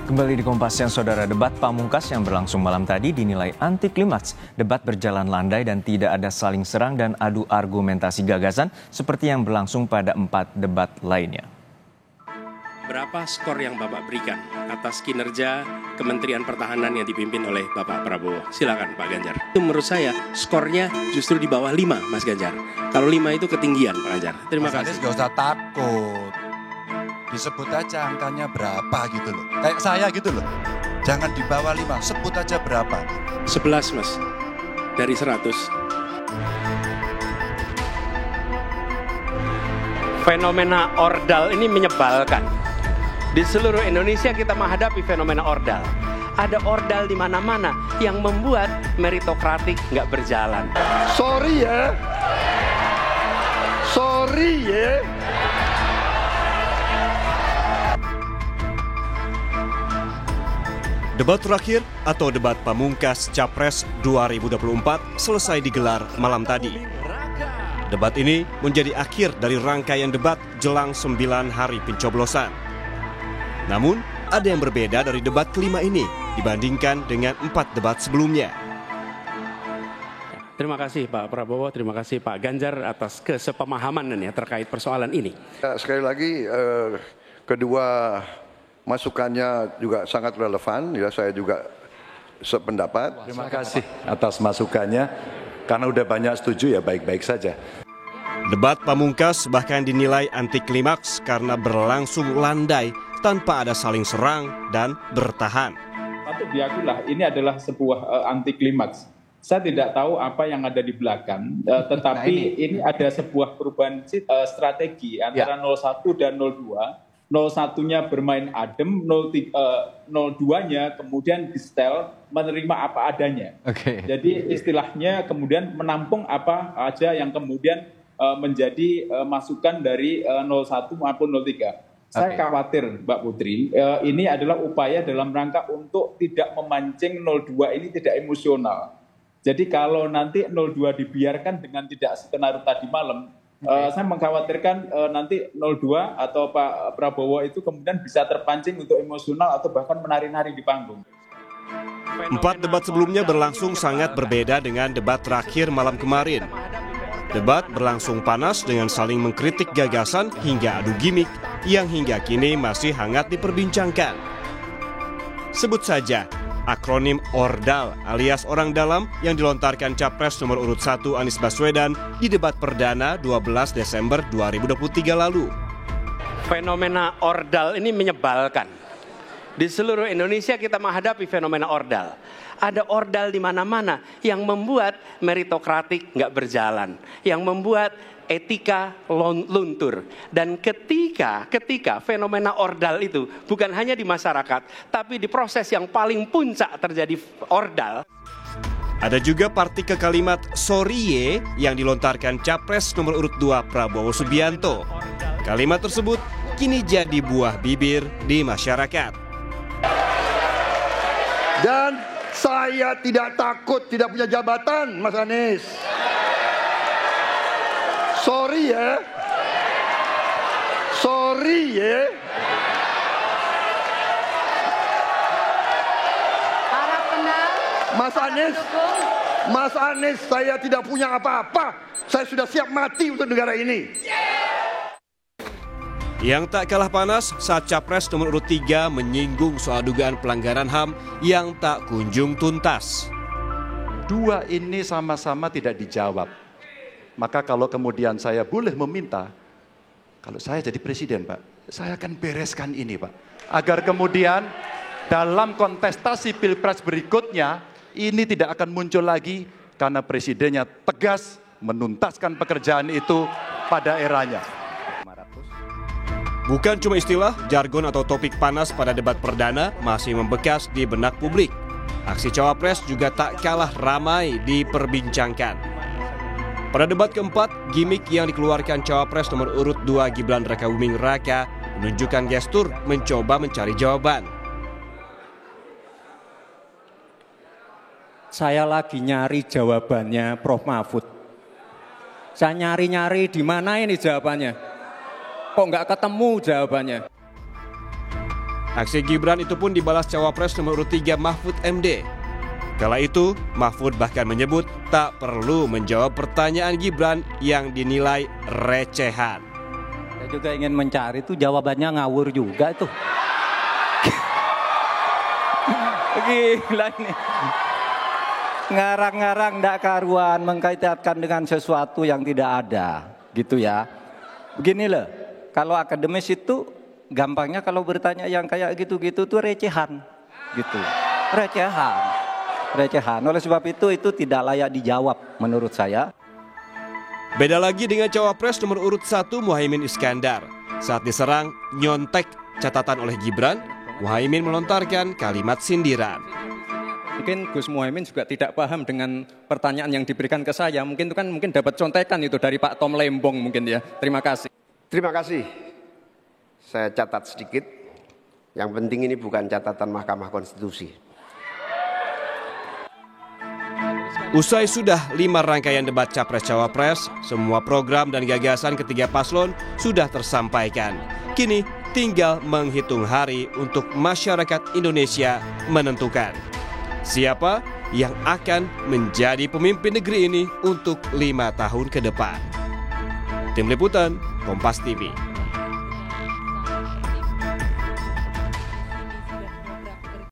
Kembali di Kompas Siang, Saudara. Debat pamungkas yang berlangsung malam tadi dinilai anti klimaks. Debat berjalan landai dan tidak ada saling serang dan adu argumentasi gagasan seperti yang berlangsung pada 4 debat lainnya. Berapa skor yang Bapak berikan atas kinerja Kementerian Pertahanan yang dipimpin oleh Bapak Prabowo? Silakan Pak Ganjar. Itu menurut saya skornya justru di bawah 5, Mas Ganjar. Kalau 5 itu ketinggian, Pak Ganjar. Terima kasih. Gak usah takut. Disebut aja angkanya berapa gitu loh. Kayak saya gitu loh. Jangan di bawah 5, sebut aja berapa. 11, Mas. Dari 100. Fenomena ordal ini menyebalkan. Di seluruh Indonesia kita menghadapi fenomena ordal. Ada ordal di mana-mana yang membuat meritokratik nggak berjalan. Sorry ya. Debat terakhir atau debat pamungkas Capres 2024 selesai digelar malam tadi. Debat ini menjadi akhir dari rangkaian debat jelang 9 hari pencoblosan. Namun, ada yang berbeda dari debat kelima ini dibandingkan dengan 4 debat sebelumnya. Terima kasih Pak Prabowo, terima kasih Pak Ganjar atas kesepemahaman terkait persoalan ini. Sekali lagi, kedua masukannya juga sangat relevan, ya saya juga sependapat. Terima kasih atas masukannya, karena udah banyak setuju ya baik-baik saja. Debat pamungkas bahkan dinilai anti klimaks karena berlangsung landai tanpa ada saling serang dan bertahan. Patut diakuilah ini adalah sebuah anti klimaks. Saya tidak tahu apa yang ada di belakang, tetapi ini ada sebuah perubahan strategi antara 01 dan 02. 01-nya bermain adem, 02-nya kemudian di-setel menerima apa adanya. Jadi istilahnya kemudian menampung apa aja yang kemudian menjadi masukan dari 01 maupun 03. Saya khawatir Mbak Putri, ini adalah upaya dalam rangka untuk tidak memancing 02 ini tidak emosional. Jadi kalau nanti 02 dibiarkan dengan tidak skenario tadi malam, saya mengkhawatirkan nanti 02 atau Pak Prabowo itu kemudian bisa terpancing untuk emosional atau bahkan menari-nari di panggung. 4 debat sebelumnya berlangsung sangat berbeda dengan debat terakhir malam kemarin. Debat berlangsung panas dengan saling mengkritik gagasan hingga adu gimmick yang hingga kini masih hangat diperbincangkan. Sebut saja akronim ORDAL alias orang dalam yang dilontarkan Capres nomor urut 1 Anies Baswedan di debat perdana 12 Desember 2023 lalu. Fenomena ordal ini menyebalkan. Di seluruh Indonesia kita menghadapi fenomena ordal. Ada ordal di mana-mana yang membuat meritokratik nggak berjalan, yang membuat etika luntur. Dan ketika fenomena ordal itu bukan hanya di masyarakat, tapi di proses yang paling puncak terjadi ordal. Ada juga partikel kalimat "sorry ye" yang dilontarkan Capres nomor urut 2 Prabowo Subianto. Kalimat tersebut kini jadi buah bibir di masyarakat. Dan saya tidak takut tidak punya jabatan, Mas Anies. Sorry ya. Mas Anies, saya tidak punya apa-apa. Saya sudah siap mati untuk negara ini. Yang tak kalah panas saat Capres nomor urut 3 menyinggung soal dugaan pelanggaran HAM yang tak kunjung tuntas. Dua ini sama-sama tidak dijawab. Maka kalau kemudian saya boleh meminta, kalau saya jadi presiden Pak, saya akan bereskan ini Pak. Agar kemudian dalam kontestasi pilpres berikutnya, ini tidak akan muncul lagi karena presidennya tegas menuntaskan pekerjaan itu pada eranya. Bukan cuma istilah, jargon atau topik panas pada debat perdana masih membekas di benak publik. Aksi cawapres juga tak kalah ramai diperbincangkan. Pada debat keempat, gimmick yang dikeluarkan cawapres nomor urut 2 Gibran Rakabuming Raka menunjukkan gestur mencoba mencari jawaban. Saya lagi nyari jawabannya Prof. Mahfud. Saya nyari-nyari di mana ini jawabannya. Kok nggak ketemu jawabannya? Aksi Gibran itu pun dibalas cawapres nomor urut 3 Mahfud MD. Kala itu, Mahfud bahkan menyebut tak perlu menjawab pertanyaan Gibran yang dinilai recehan. Saya juga ingin mencari itu jawabannya ngawur juga itu. Gila ini. Ngarang-ngarang ndak karuan mengkaitkan dengan sesuatu yang tidak ada, gitu ya. Begini loh, kalau akademis itu gampangnya kalau bertanya yang kayak gitu-gitu tuh recehan, gitu. Recehan. Oleh sebab itu tidak layak dijawab menurut saya. Beda lagi dengan cawapres nomor urut 1 Muhaimin Iskandar. Saat diserang nyontek catatan oleh Gibran, Muhaimin melontarkan kalimat sindiran. Mungkin Gus Muhaimin juga tidak paham dengan pertanyaan yang diberikan ke saya. Mungkin itu kan dapat contekan itu dari Pak Tom Lembong mungkin ya. Terima kasih. Terima kasih. Saya catat sedikit. Yang penting ini bukan catatan Mahkamah Konstitusi. Usai sudah 5 rangkaian debat Capres-Cawapres, semua program dan gagasan ketiga paslon sudah tersampaikan. Kini tinggal menghitung hari untuk masyarakat Indonesia menentukan siapa yang akan menjadi pemimpin negeri ini untuk 5 tahun ke depan. Tim Liputan, Kompas TV.